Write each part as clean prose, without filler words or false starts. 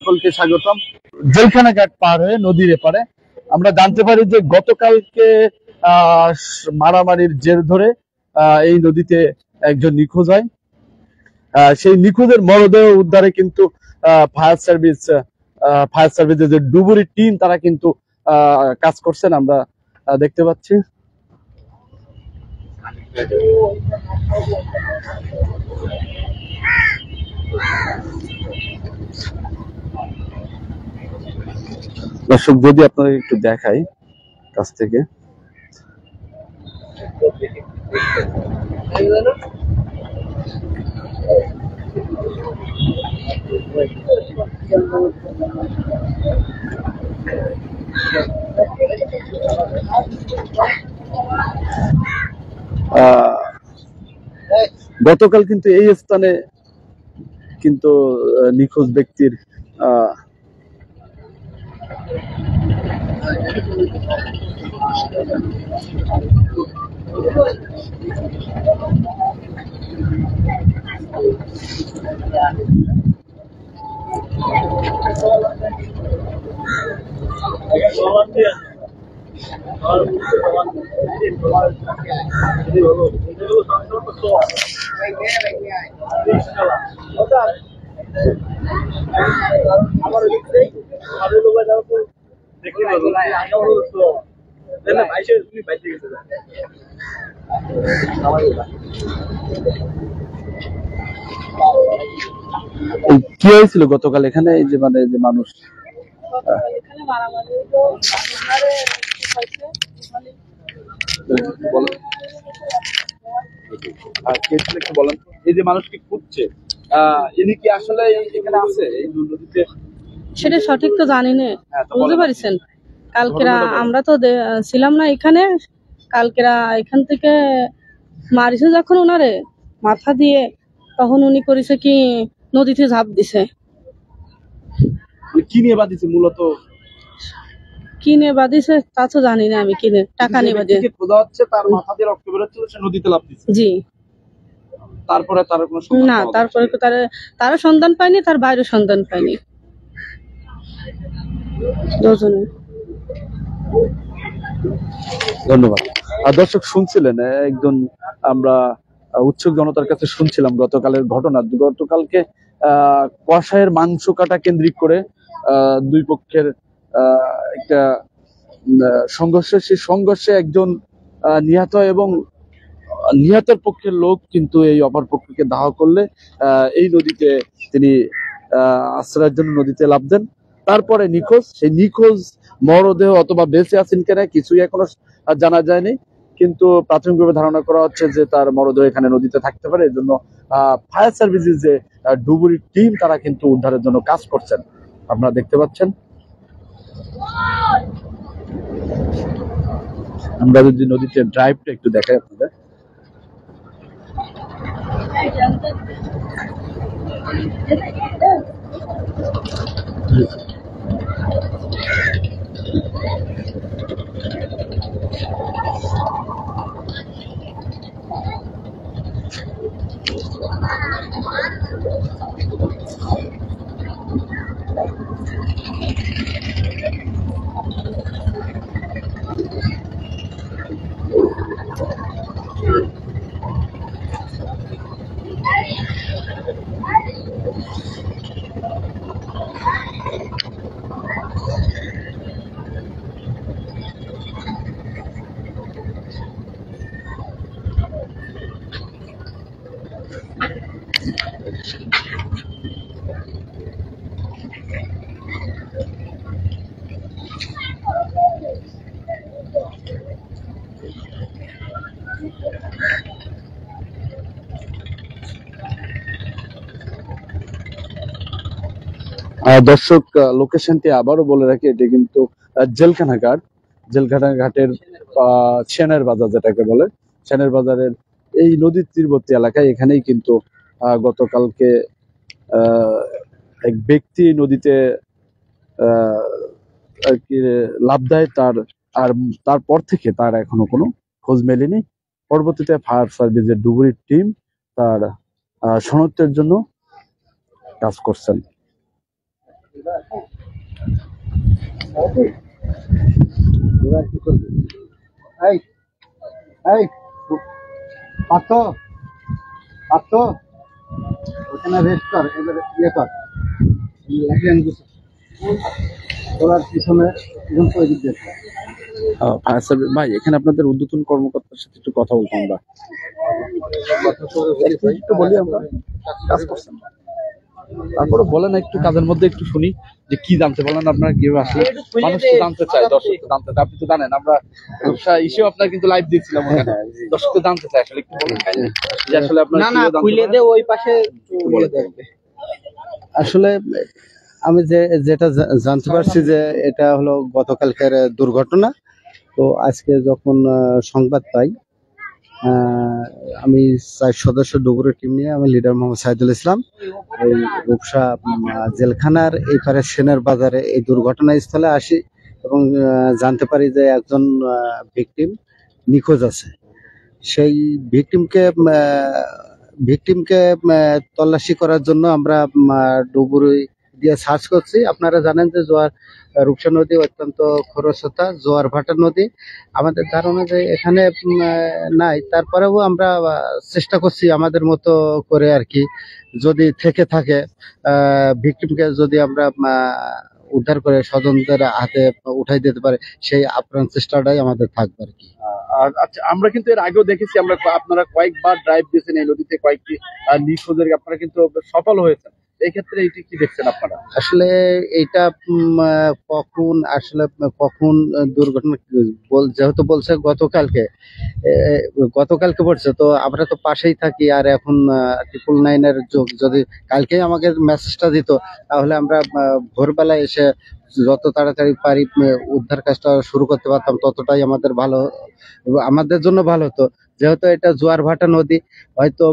সকলকে স্বাগতম। জেলখানা ঘাট পার হয়ে নদীর এপারে আমরা জানতে পারি যে গতকালকে মারামারির জের ধরে এই নদীতে একজন নিখোঁজ হয়। সেই নিখোঁজের মরদেহ উদ্ধারে কিন্তু ফায়ার সার্ভিসের যে ডুবুরি টিম তারা কিন্তু কাজ করছেন, আমরা দেখতে পাচ্ছি। দর্শক যদি আপনাদের একটু দেখাই কাছ থেকে, গতকাল কিন্তু এই স্থানে কিন্তু নিখোঁজ ব্যক্তির কি হয়েছিল গতকাল এখানে? এই যে মানে যে মানুষ বলেন, এই যে মানুষকে খুঁজছে ইনি কি আসলে এখানে আছে এই নদীতে? সেটা সঠিক তো জানি না, বুঝতে পারছেন। কালকেরা আমরা তো ছিলাম না এখানে, কালকেরা এখান থেকে মারিছে যখন ওনারে মাথা দিয়ে, তখন উনি করেছে কি নদীতে ঝাঁপ দিছে। কি নিয়ে বাদিছে? মূলত কি নিয়ে বাদিছে তা তো জানি না আমি। কিনে টাকা নিয়ে বাদিছে খোঁজা হচ্ছে, তার মাথা দিয়ে রক্ত বেরোচ্ছে, সে নদীতে লাফ দিছে। জি। তারপরে তার কোনো না, তারপরে তারা সন্ধান পায়নি, তার বাইরে সন্ধান পায়নি দুজনে। ধন্যবাদ। দর্শক শুনছিলেন একজন, আমরা উৎসুক জনতার কাছে শুনছিলাম গতকালের ঘটনা। গতকালকে কষায়ের মাংস কাটা কেন্দ্রিক করে দুই পক্ষের একটা সংঘর্ষে, সেই সংঘর্ষে একজন নিহত হয় এবং নিহতের পক্ষের লোক কিন্তু এই অপর পক্ষকে দাহ করলে এই নদীতে তিনি আশ্রয়ের জন্য নদীতে লাফ দেন। তারপরে নিখোঁজ, সেই নিখোঁজ মরদেহ অথবা বেঁচে আছেন কিনা কিছুই এখনো জানা যায়নি, কিন্তু প্রাথমিকভাবে ধারণা করা হচ্ছে যে তার মরদেহ এখানে নদীতে থাকতে পারে। এর জন্য ফায়ার সার্ভিসের যে ডুবুরি টিম তারা কিন্তু উদ্ধারের জন্য কাজ করছেন, আপনারা দেখতে পাচ্ছেন। আমরা যদি নদীতে ড্রাইভটা একটু দেখাই আপনাদের। দর্শক লোকেশনটি আবারও বলে রাখি, এটি কিন্তু জেলখানা ঘাট। জেলখানা ঘাটের সেনের বাজার যেটাকে বলে, সেনের বাজারের এই নদীর তীরবর্তী এলাকায়। এখানেই কিন্তু গতকালকে এক ব্যক্তি নদীতে আর কি লাফ দেয়, তারপর থেকে তার এখনো কোনো খোঁজ মেলেনি। পরবর্তীতে ফায়ার সার্ভিসের ডুবুরি টিম তার শনাক্তের জন্য কাজ করছেন। এবার কি করবি? এই এই পার্থ পার্থ ওখানে রেস্ট কর, এবার ইয়ে কর, লাগিয়ে দিচ্ছে তোলার পিছনে এখন তৈরি দিয়েছে। ফায়ার সার্ভিস ভাই, এখানে আপনাদের ঊর্ধ্বতন কর্মকর্তার সাথে একটু কথা বলতাম আমরা। একটু বলি আমরা, কাজ করছেন তারপরে বলেন একটু, কাজের মধ্যে একটু শুনি যে কি জানতে পারলেন আপনারা, কিভাবে আসলে মানুষ তো জানতে চায়, দর্শক তো জানতে চায়। আপনি তো জানেন আমরা ব্যবসা ইস্যু আপনার কিন্তু লাইভ দিচ্ছিলাম ওখানে, দর্শক তো জানতে চায় আসলে, একটু বলেন যে আসলে আপনার খুলে দে ওই পাশে বলে দেখবে। আসলে আমি যেটা জানতে পারছি যে এটা হলো গতকালকের দুর্ঘটনা। তো আজকে যখন সংবাদ পাই, আমি 4 সদস্য ডুবুরের টিম নিয়ে, আমি লিডার মোহাম্মদ সাইদুল ইসলাম, এই রূপসা জেলখানার এই পারে সেনের বাজারে এই দুর্ঘটনাস্থলে আসি এবং জানতে পারি যে একজন ভিকটিম নিখোঁজ আছে। সেই ভিকটিমকে তল্লাশি করার জন্য আমরা ডুবুরি দিয়ে সার্চ করছি। আপনারা জানেন যে রূপসা নদী অত্যন্ত খরস্রোতা, জোয়ার ভাটা নদী। আমাদের ধারণা যে এখানে নাই, তারপরেও আমরা চেষ্টা করছি আমাদের মতো করে আর কি, যদি থেকে থাকে ভিকটিমকে যদি আমরা উদ্ধার করে স্বজনদের হাতে উঠাই দিতে পারে, সেই আপ্রাণ চেষ্টাটাই আমাদের থাকবে আর কি। আর আচ্ছা, আমরা কিন্তু এর আগেও দেখেছি, আমরা আপনারা কয়েকবার ড্রাইভ দিয়েছেন এই নদীতে, কয়েকটি নিখোঁজের আপনারা কিন্তু সফল হয়েছেন। এই ক্ষেত্রে এটি কি দেখছেন আপনারা? আসলে এইটা কখন দুর্ঘটনা যেহেতু বলছে গতকালকে পড়ছে, তো আমরা তো পাশেই থাকি। আর এখন 999-এর যুগ, যদি কালকেই আমাকে মেসেজটা দিত তাহলে আমরা ভোরবেলায় এসে যত তাড়াতাড়ি পারি উদ্ধার কাজটা শুরু করতে পারতাম, ততটাই আমাদের জন্য ভালো হতো। যেহেতু এটা জোয়ার ভাটা নদী, হয়তো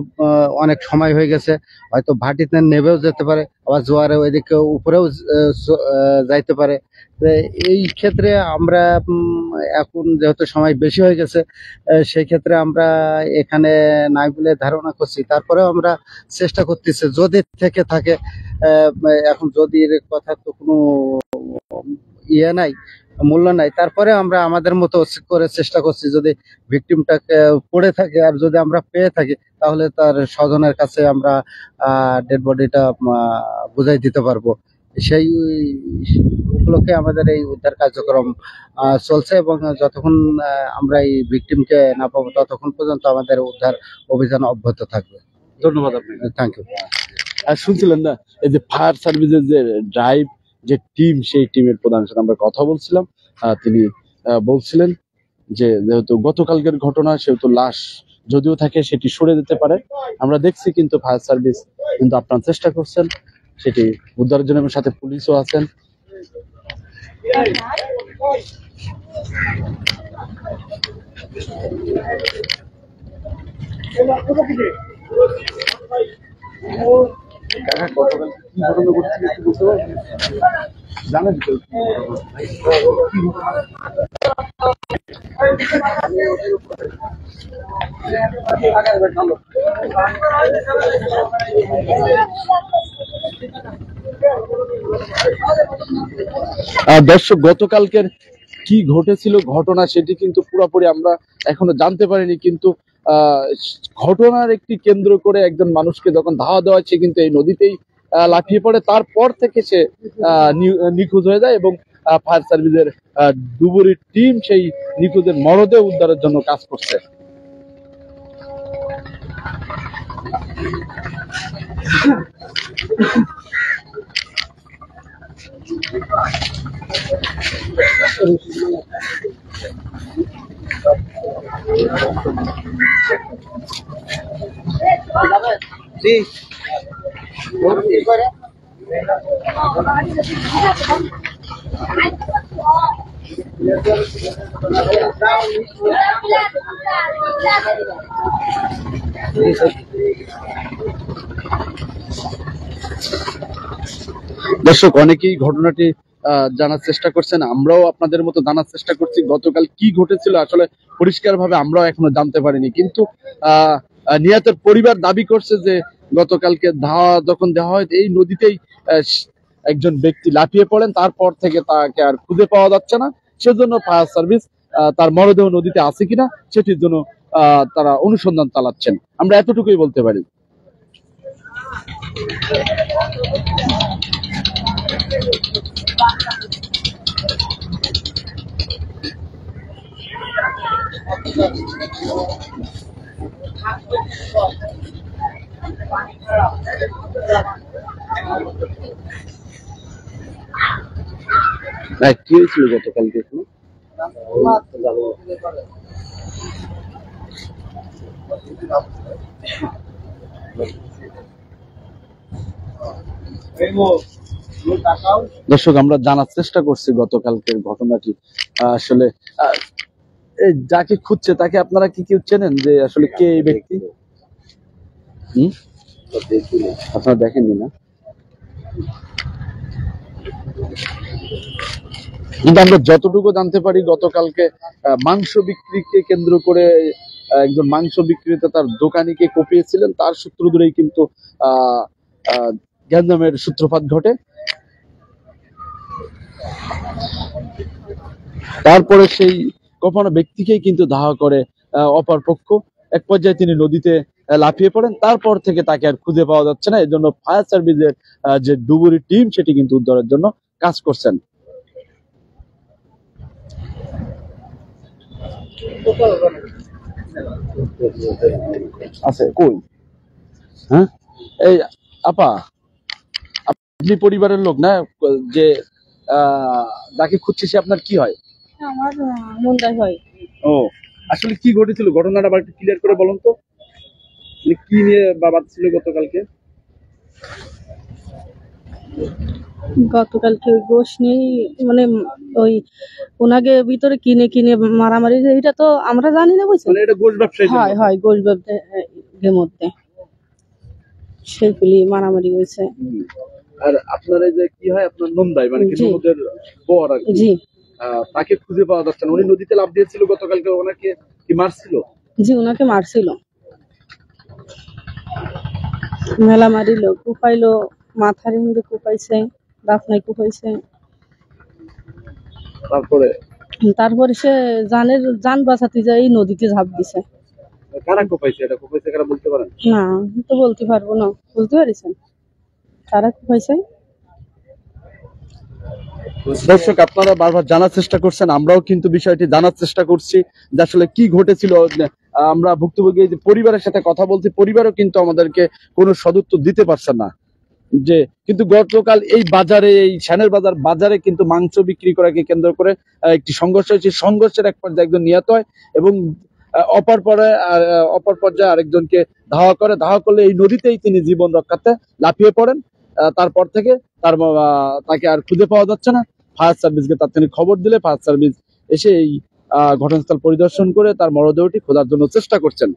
অনেক সময় হয়ে গেছে, হয়তো ভাটিতে নেবেও যেতে পারে, আবার জোয়ারে ওইদিকে উপরেও যাইতে পারে। তো এই ক্ষেত্রে আমরা এখন যেহেতু সময় বেশি হয়ে গেছে, সেই ক্ষেত্রে আমরা এখানে নাই বলে ধারণা করছি। তারপরেও আমরা চেষ্টা করতেছি যদি থেকে থাকে। এখন যদি এর কথা তো কোনো ইয়ে নাই, মূল্য নাই, তারপরে আমরা আমাদের মতো করে চেষ্টা করছি। যদি ভিকটিমটাকে পড়ে থাকে আর যদি আমরা পেয়ে থাকি, তাহলে তার স্বজনের কাছে আমরা ডেড বডিটা বুঝাই দিতে পারবো। সেই উপলক্ষে আমাদের এই উদ্ধার কার্যক্রম চলছে, এবং যতক্ষণ আমরা এই ভিকটিমকে না পাবো ততক্ষণ পর্যন্ত আমাদের উদ্ধার অভিযান অব্যাহত থাকবে। ধন্যবাদ আপনাকে। Thank you. আর শুনছিলেন না, এই যে ফায়ার সার্ভিসের যে ড্রাইভ যে টিম, সেই টিমের প্রধানের সাথে আমরা কথা বলছিলাম। তিনি বলছিলেন যে যেহেতু গতকালকের ঘটনা, সেহেতু লাশ যদিও থাকে সেটি সরে যেতে পারে। আমরা দেখছি কিন্তু ফায়ার সার্ভিস কিন্তু আপনার চেষ্টা করছেন সেটি উদ্ধারের জন্য, এবং সাথে পুলিশও আছেন। জানেন তো দর্শক, গতকালকের কি ঘটেছিল ঘটনা, সেটি কিন্তু পুরোপুরি আমরা এখনো জানতে পারিনি। কিন্তু ঘটনার একটি কেন্দ্র করে একজন মানুষকে যখন ধাওয়া দেওয়া হচ্ছে, কিন্তু এই নদীতেই লাফিয়ে পড়ে, তারপর থেকে সে নিখোঁজ হয়ে যায়, এবং ফায়ার সার্ভিসের ডুবুরির টিম সেই নিখোঁজের মরদেহ উদ্ধারের জন্য কাজ করছে। দর্শক, অনেকেই ঘটনাটি জানার চেষ্টা করছেন, আমরাও আপনাদের মতো জানার চেষ্টা করছি। গতকাল কি ঘটেছিল আসলে পরিষ্কারভাবে আমরাও এখনো জানতে পারিনি। কিন্তু নিহতের পরিবার দাবি করছে যে গতকালকে ধাওয়া যখন দেওয়া হয় এই নদীতেই একজন ব্যক্তি লাফিয়ে পড়েন, তারপর থেকে তাকে আর খুঁজে পাওয়া যাচ্ছে না। সেজন্য ফায়ার সার্ভিস তার মরদেহ নদীতে আছে কিনা সেটির জন্য তারা অনুসন্ধান চালাচ্ছেন, আমরা এতটুকুই বলতে পারি। কি হয়েছিল গতকালকে এখানে? দর্শক, আমরা জানার চেষ্টা করছি গতকালকের ঘটনাটি আসলে যাকে খুঁজছে তাকে আপনারা কি কেউ চেনেন, যে আসলে কে এই ব্যক্তি? আপনারা দেখেননি না? কিন্তু আমরা যতটুকু জানতে পারি, গতকালকে মাংস বিক্রিকে কেন্দ্র করে একজন মাংস বিক্রেতা তার দোকানিকে কপিয়েছিলেন, তার সূত্র ধরেই কিন্তু গ্যাঞ্জামের সূত্রপাত ঘটে। তারপরে সেই কপানো ব্যক্তিকেই কিন্তু দাহ করে অপর পক্ষ। এক পর্যায়ে তিনি নদীতে লাফিয়ে পড়েন, তারপর থেকে তাকে আর খুঁজে পাওয়া যাচ্ছে না। এজন্য ফায়ার সার্ভিসের যে ডুবুরি টিম সেটি কিন্তু উদ্ধারের জন্য কাজ করছেন। আছে কই? হ্যাঁ, এই আপা, আপনি পরিবারের লোক না, যে যাকে খুঁজছে সে আপনার কি হয়? আমার মুন্ডাই হয়। ও, আসলে কি ঘটেছিল ঘটনাটা আবার একটু ক্লিয়ার করে বলুন তো, মানে কি নিয়ে বাবা ছিল গতকালকে? গতকালকে ওই গোশ নেই, মানে ওই ওনাকে ভিতরে কিনে কিনে মারামারি, এটা তো আমরা জানি না, বুঝছেন? মানে এটা গোশ ব্যবসায়ী। হয় হয়, গোশ ব্যবসায়ীর মধ্যে সেইগুলি মারামারি হয়েছে। আর আপনার এই যে কি হয়, আপনার নন্দাই মানে কি ননদের বর আর কি, জি, তাকে খুঁজে পাওয়া যাচ্ছে না। উনি নদীতে লাফ দিয়েছিল গতকালকে, ওনাকে কি মারছিল? জি, ওনাকে মারছিল, মেলা মারিল, কুপাইলো, মাথার হিন্দে কুপাইছে, দাফনায় কুপাইছে। তারপরে সে জান বাঁচাতে যায় নদীতে ঝাঁপ দিছে। কারা কুপাইছে? এটা কুপাইছে কারা বলতে পারেন? না, তো বলতে পারবো না। বুঝতে পারছেন কারা কুপাইছে? দর্শক, আপনারা বারবার জানার চেষ্টা করছেন, আমরাও কিন্তু বিষয়টি জানার চেষ্টা করছি যে আসলে কি ঘটেছিল। আমরা ভুক্তভোগী যে পরিবারের সাথে কথা বলছি, পরিবারও কিন্তু আমাদেরকে কোনো সদুত্তর দিতে পারছে না। যে কিন্তু গতকাল এই বাজারে, এই শ্যানের বাজারে কিন্তু মাংস বিক্রি করাকে কেন্দ্র করে একটি সংঘর্ষ হয়েছে। সংঘর্ষের এক পর্যায়ে একজন নিহত হয় এবং অপর পর্যায়ে আরেকজনকে ধাওয়া করলে এই নদীতেই তিনি জীবন রক্ষার্থে লাফিয়ে পড়েন। তারপর থেকে তাকে আর খুঁজে পাওয়া যাচ্ছে না। ফায়ার সার্ভিসকে তাৎক্ষণিক খবর দিলে ফায়ার সার্ভিস এসে এই ঘটনাস্থল পরিদর্শন করে তার মরদেহটি খোঁজার জন্য চেষ্টা করছেন।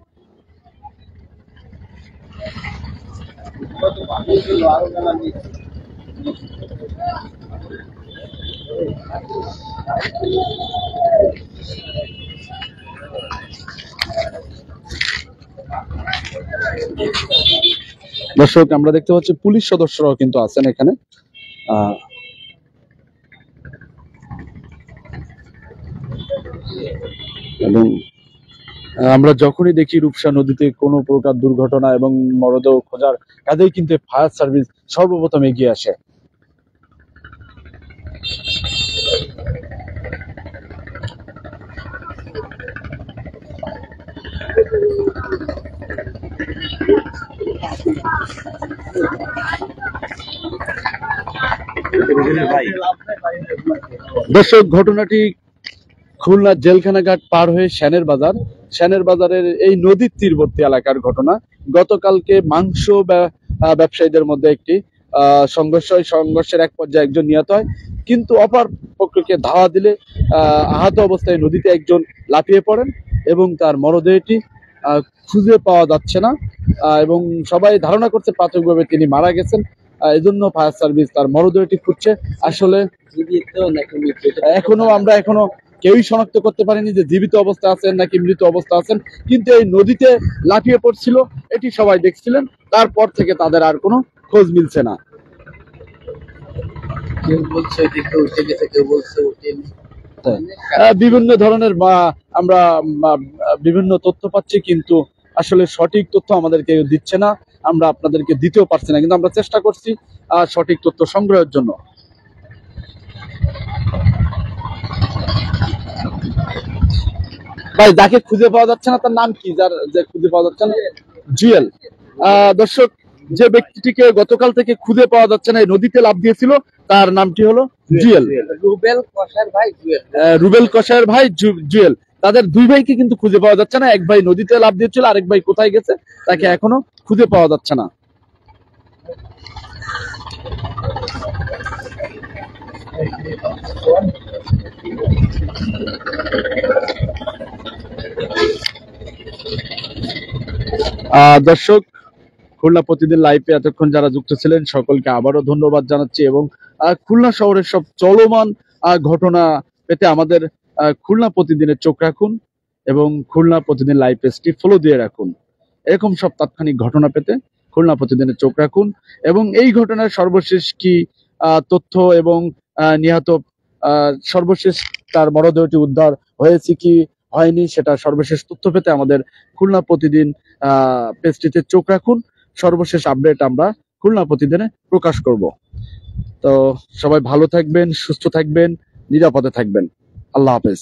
দর্শক, আমরা দেখতে পাচ্ছি পুলিশ সদস্যরাও কিন্তু আছেন এখানে। এবং আমরা যখনই দেখি রূপসা নদীতে কোনো প্রকার দুর্ঘটনা এবং মরদেহ খোঁজার কাজেই কিন্তু ফায়ার সার্ভিস সর্বপ্রথম এগিয়ে আসে। দর্শক, ঘটনাটি খুলনা জেলখানা ঘাট পার হয়ে শ্যানের বাজারের এই নদীর তীরবর্তী এলাকার ঘটনা। গতকালকে মাংস ব্যবসায়ীদের মধ্যে একটি সংঘর্ষের এক পর্যায়ে একজন নিহত হয়, কিন্তু অপর পক্ষকে ধাওয়া দিলে আহত অবস্থায় নদীতে একজন লাফিয়ে পড়েন এবং তার মরদেহটি খুঁজে পাওয়া যাচ্ছে না এবং সবাই ধারণা করছে প্রাথমিকভাবে তিনি মারা গেছেন। এজন্য ফায়ার সার্ভিস তার মরদেহটি খুঁজছে। আসলে এখনো কেউই শনাক্ত করতে পারেনি যে জীবিত অবস্থা আছেন নাকি মৃত অবস্থা আছেন, কিন্তু এই নদীতে লাফিয়ে পড়ছিল এটি সবাই দেখছিলেন। তারপর থেকে তাদের আর কোনো খোঁজ মিলছে না। কেউ বলছে ওইদিকে উঠে গেছে, কেউ বলছে উঠেনি। বিভিন্ন ধরনের আমরা বিভিন্ন তথ্য পাচ্ছি, কিন্তু আসলে সঠিক তথ্য আমাদেরকে দিচ্ছে না, আমরা আপনাদেরকে দিতেও পারছি না, কিন্তু আমরা চেষ্টা করছি সঠিক তথ্য সংগ্রহের জন্য। ভাই, যাকে খুঁজে পাওয়া যাচ্ছে না তার নাম কি? যে খুঁজে পাওয়া যাচ্ছে না, জুয়েল। দর্শক, যে ব্যক্তিটিকে গতকাল থেকে খুঁজে পাওয়া যাচ্ছে না, এই নদীতে লাফ দিয়েছিল, তার নামটি হলো জুয়েল। রুবেল কষার ভাই জুয়েল। রুবেল কষায়ের ভাই জুয়েল। তাদের দুই ভাইকে কিন্তু খুঁজে পাওয়া যাচ্ছে না। এক ভাই নদীতে লাফ দিয়েছিল, আরেক ভাই কোথায় গেছে তাকে এখনো খুঁজে পাওয়া যাচ্ছে না। দর্শক, খুলনা প্রতিদিন লাইভে এতক্ষণ যারা যুক্ত ছিলেন সকলকে আবারও ধন্যবাদ জানাচ্ছি, এবং খুলনা শহরের সব চলমান ঘটনা পেতে আমাদের খুলনা প্রতিদিনের চোখ রাখুন, এবং খুলনা প্রতিদিন লাইভ পেজটি ফলো দিয়ে রাখুন। এরকম সব তাৎক্ষণিক ঘটনা পেতে খুলনা প্রতিদিনের চোখ রাখুন, এবং এই ঘটনার সর্বশেষ কি তথ্য এবং নিহত সর্বশেষ তার মরদেহটি উদ্ধার হয়েছে কি হয়নি সেটা সর্বশেষ তথ্য পেতে আমাদের খুলনা প্রতিদিন পেজটিতে চোখ রাখুন। সর্বশেষ আপডেট আমরা খুলনা প্রতিদিনে প্রকাশ করব। তো সবাই ভালো থাকবেন, সুস্থ থাকবেন, নিরাপদে থাকবেন। আল্লাহ হাফেজ।